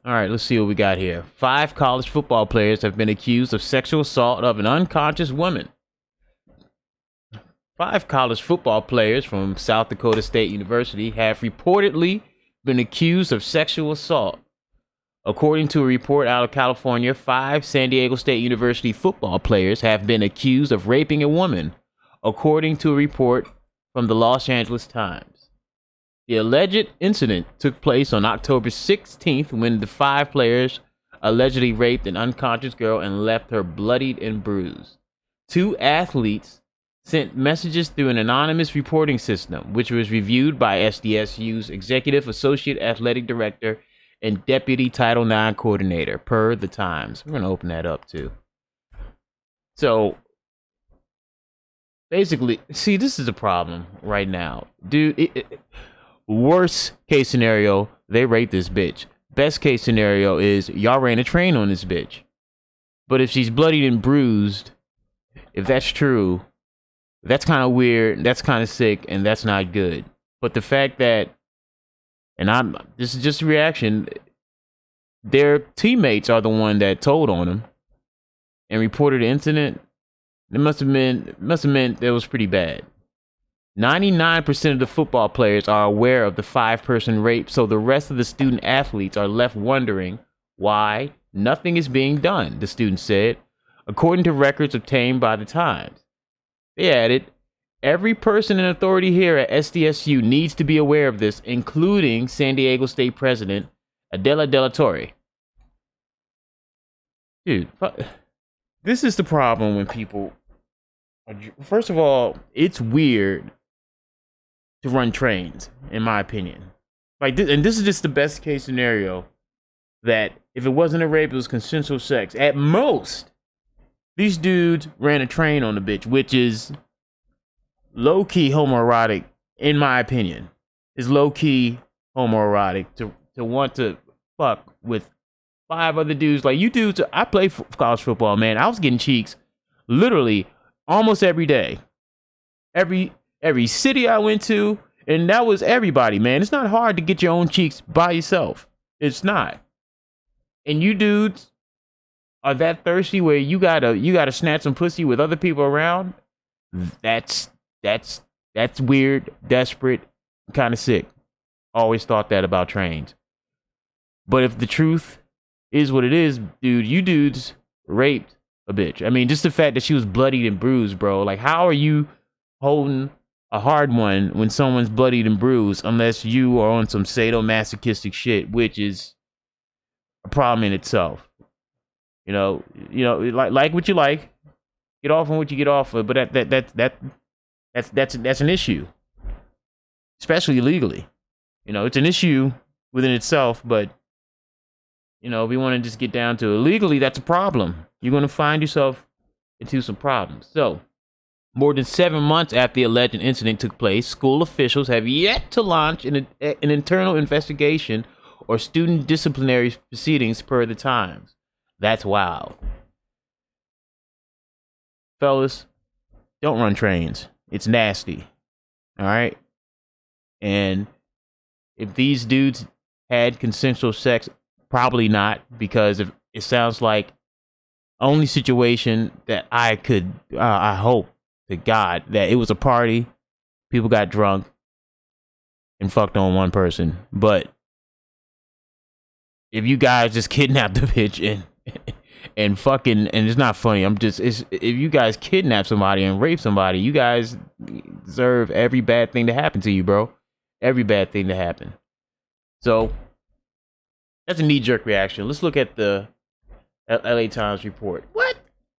All right, let's see what we got here. 5 college football players have been accused of sexual assault of an unconscious woman. 5 college football players from South Dakota State University have reportedly been accused of sexual assault. According to a report out of California, 5 San Diego State University football players have been accused of raping a woman, according to a report from the Los Angeles Times. The alleged incident took place on October 16th when the 5 players allegedly raped an unconscious girl and left her bloodied and bruised. 2 athletes sent messages through an anonymous reporting system, which was reviewed by SDSU's Executive Associate Athletic Director and Deputy Title IX Coordinator, per the Times. We're going to open that up, too. So, basically, see, this is a problem right now. Dude, worst case scenario, they rape this bitch. Best case scenario is y'all ran a train on this bitch. But if she's bloodied and bruised, if that's true, that's kind of weird, that's kind of sick, and that's not good. But the fact that, and this is just a reaction, their teammates are the one that told on them and reported the incident. It must have meant that was pretty bad. 99% of the football players are aware of the 5-person rape, so the rest of the student athletes are left wondering why nothing is being done, the student said, according to records obtained by the Times. They added, every person in authority here at SDSU needs to be aware of this, including San Diego State President Adela De La Torre. Dude, this is the problem when people... First of all, it's weird to run trains, in my opinion. Like, and this is just the best case scenario, that if it wasn't a rape, it was consensual sex. At most, these dudes ran a train on the bitch, which is low-key homoerotic, in my opinion. Is low-key homoerotic to want to fuck with 5 other dudes. Like, you dudes, I play college football, man. I was getting cheeks literally almost every day. Every city I went to, and that was everybody, man. It's not hard to get your own cheeks by yourself. It's not. And you dudes are that thirsty where you gotta snatch some pussy with other people around. That's weird, desperate, kind of sick. Always thought that about trains. But if the truth is what it is, dude, you dudes raped a bitch. I mean, just the fact that she was bloodied and bruised, bro. Like, how are you holding a hard one when someone's bloodied and bruised, unless you are on some sadomasochistic shit, which is a problem in itself. You know, like what you like, get off on what you get off of, but that's an issue, especially legally. You know, it's an issue within itself, but you know, if we want to just get down to it, legally, that's a problem. You're going to find yourself into some problems. So, more than 7 months after the alleged incident took place, school officials have yet to launch an internal investigation or student disciplinary proceedings, per the Times. That's wild. Fellas, don't run trains. It's nasty. All right? And if these dudes had consensual sex, probably not, because if it sounds like only situation that I could, I hope to God that it was a party, people got drunk and fucked on one person. But if you guys just kidnapped the bitch and fucking, and it's not funny, if you guys kidnap somebody and rape somebody, you guys deserve every bad thing to happen to you, bro. Every bad thing to happen. So that's a knee-jerk reaction. Let's look at the LA Times report. What?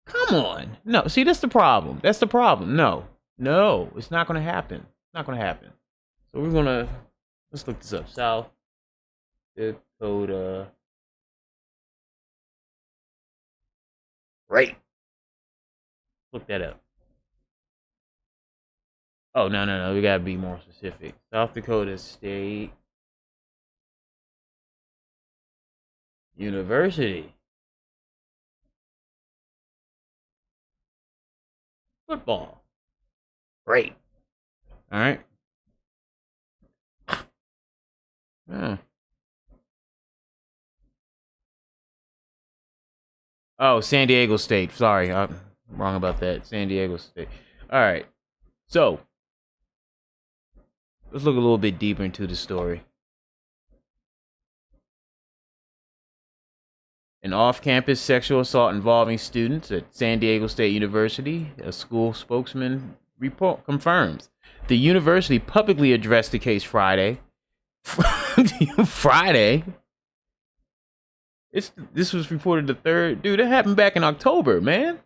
Come on. No, see, that's the problem. That's the problem. No, it's not going to happen. It's not going to happen. So let's look this up. South Dakota. Right. Look that up. Oh, no. We got to be more specific. South Dakota State University. Football. Great. All right. Oh, San Diego State. Sorry, I'm wrong about that. San Diego State. All right. So let's look a little bit deeper into the story. An off-campus sexual assault involving students at San Diego State University, a school spokesman report confirms. The university publicly addressed the case Friday. Friday? This was reported the 3rd. Dude, that happened back in October, man.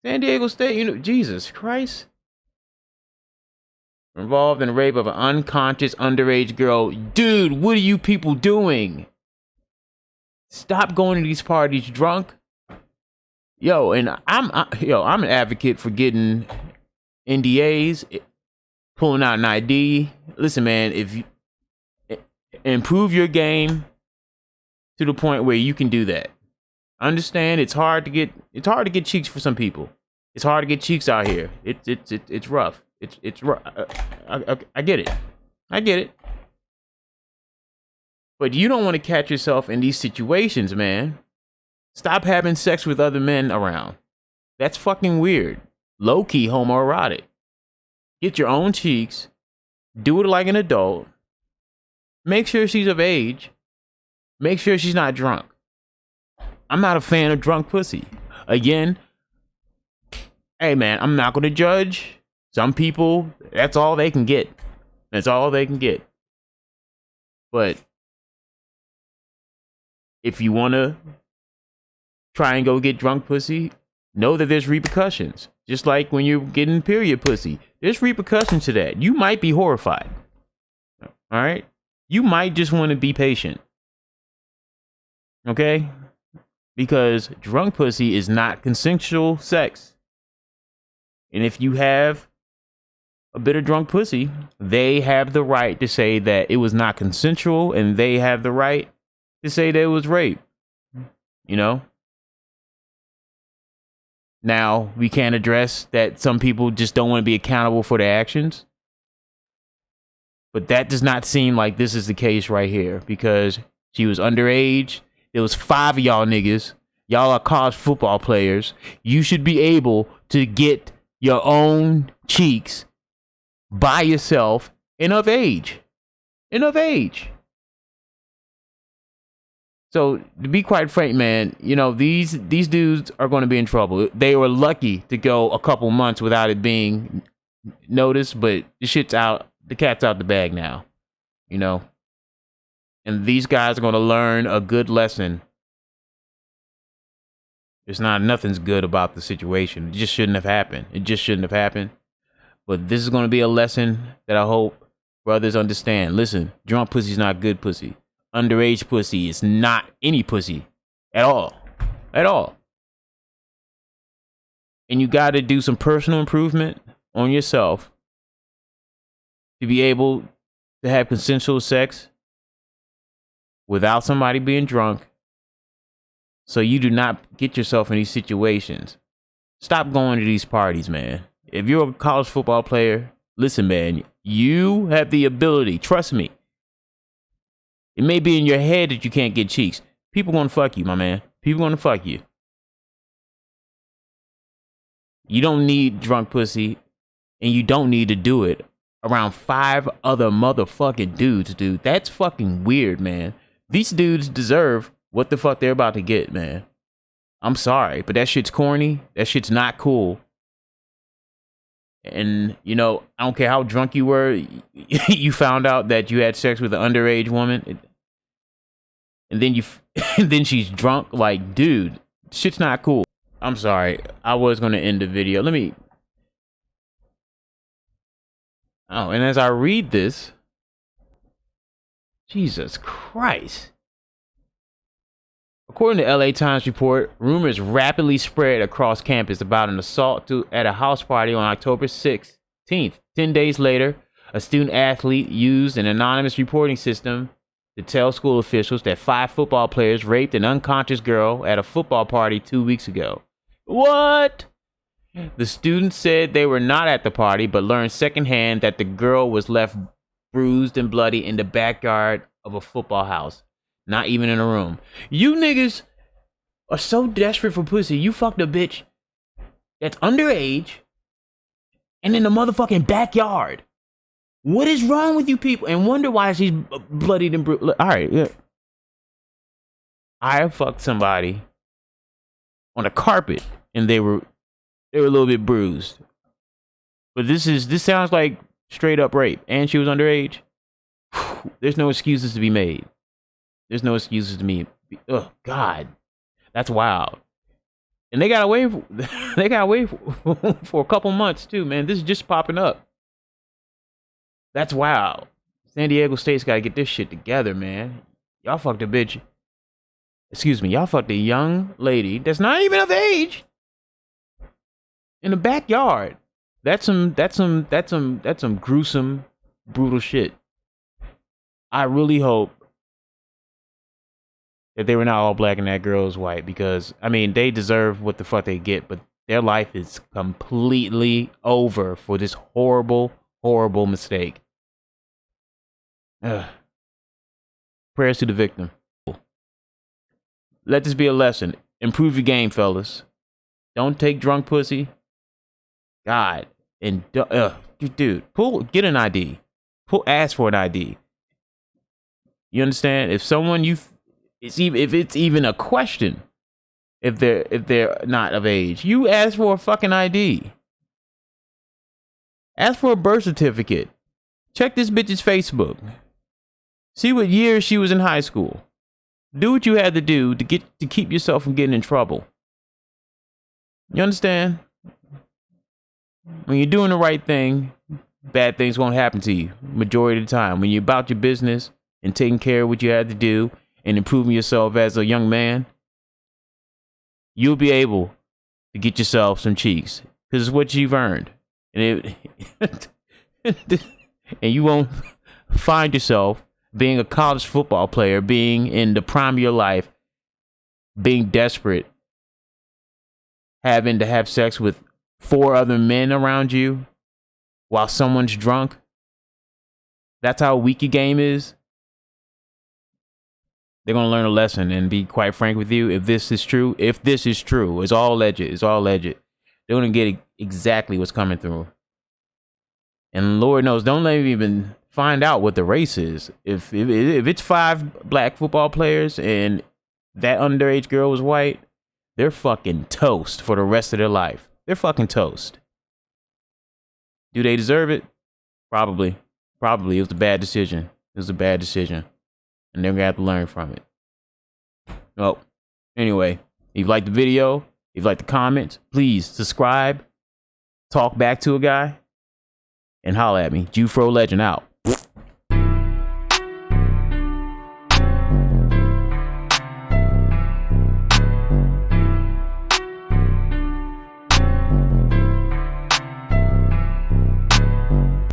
San Diego State, Jesus Christ. Involved in the rape of an unconscious underage girl. Dude, what are you people doing? Stop going to these parties drunk. Yo, and I'm an advocate for getting NDAs, pulling out an ID. Listen, man, if you improve your game to the point where you can do that. Understand, it's hard to get cheeks for some people. It's hard to get cheeks out here. It's rough. It's rough. I get it. I get it. But you don't want to catch yourself in these situations, man. Stop having sex with other men around. That's fucking weird. Low-key homoerotic. Get your own cheeks. Do it like an adult. Make sure she's of age. Make sure she's not drunk. I'm not a fan of drunk pussy. Again, hey man, I'm not going to judge. Some people, that's all they can get. That's all they can get. But if you want to try and go get drunk pussy, know that there's repercussions. Just like when you're getting period pussy. There's repercussions to that. You might be horrified. All right? You might just want to be patient. Okay? Because drunk pussy is not consensual sex. And if you have a bit of drunk pussy, they have the right to say that it was not consensual, and they have the right to say that it was rape. You know? Now, we can't address that some people just don't want to be accountable for their actions. But that does not seem like this is the case right here, because she was underage. There was 5 of y'all niggas. Y'all are college football players. You should be able to get your own cheeks by yourself and of age. And of age. So, to be quite frank, man, these dudes are going to be in trouble. They were lucky to go a couple months without it being noticed, but the shit's out. The cat's out the bag now, And these guys are going to learn a good lesson. Nothing's good about the situation. It just shouldn't have happened. It just shouldn't have happened. But this is going to be a lesson that I hope brothers understand. Listen, drunk pussy's not good pussy. Underage pussy is not any pussy at all. At all. And you got to do some personal improvement on yourself to be able to have consensual sex without somebody being drunk, so you do not get yourself in these situations. Stop going to these parties, man. If you're a college football player, listen, man, you have the ability. Trust me. It may be in your head that you can't get cheeks. People gonna fuck you, my man. People gonna fuck you. You don't need drunk pussy, and you don't need to do it around 5 other motherfucking dudes, dude. That's fucking weird, man. These dudes deserve what the fuck they're about to get, man. I'm sorry, but that shit's corny. That shit's not cool. And, I don't care how drunk you were, you found out that you had sex with an underage woman, and then and then she's drunk. Like, dude, shit's not cool. I'm sorry. I was going to end the video. Oh, and as I read this, Jesus Christ. According to LA Times report, rumors rapidly spread across campus about an assault at a house party on October 16th. 10 days later, a student athlete used an anonymous reporting system to tell school officials that 5 football players raped an unconscious girl at a football party 2 weeks ago. What? The students said they were not at the party, but learned secondhand that the girl was left bruised and bloody in the backyard of a football house. Not even in a room. You niggas are so desperate for pussy, you fucked a bitch that's underage and in the motherfucking backyard. What is wrong with you people? And wonder why she's bloodied and bruised. All right, yeah. I fucked somebody on a carpet and they were a little bit bruised. But this sounds like straight up rape, and she was underage. There's no excuses to be made. There's no excuses to me. Oh God, that's wild. And they got away. They got away for a couple months too, man. This is just popping up. That's wild. San Diego State's got to get this shit together, man. Y'all fucked a bitch. Excuse me. Y'all fucked a young lady that's not even of age in the backyard. That's some gruesome, brutal shit. I really hope that they were not all black and that girl is white, because I mean they deserve what the fuck they get, but their life is completely over for this horrible, horrible mistake. Ugh. Prayers to the victim. Let this be a lesson. Improve your game, fellas. Don't take drunk pussy. God. And dude, get an ID. Ask for an ID. You understand? If someone if it's even a question, if they're not of age, you ask for a fucking ID. Ask for a birth certificate. Check this bitch's Facebook. See what year she was in high school. Do what you had to do to keep yourself from getting in trouble. You understand? When you're doing the right thing, bad things won't happen to you majority of the time. When you're about your business and taking care of what you had to do and improving yourself as a young man, you'll be able to get yourself some cheeks, because it's what you've earned. And and you won't find yourself being a college football player, being in the prime of your life, being desperate, having to have sex with 4 other men around you while someone's drunk. That's how weak your game is. They're going to learn a lesson, and be quite frank with you, if this is true, it's all alleged. They're going to get exactly what's coming through. And Lord knows, don't let me even find out what the race is. If it's 5 black football players and that underage girl was white, they're fucking toast for the rest of their life. They're fucking toast. Do they deserve it? Probably. It was a bad decision. And they're gonna have to learn from it. Well, anyway, if you liked the video, if you liked the comments, please subscribe, talk back to a guy, and holla at me. Jufro Legend out.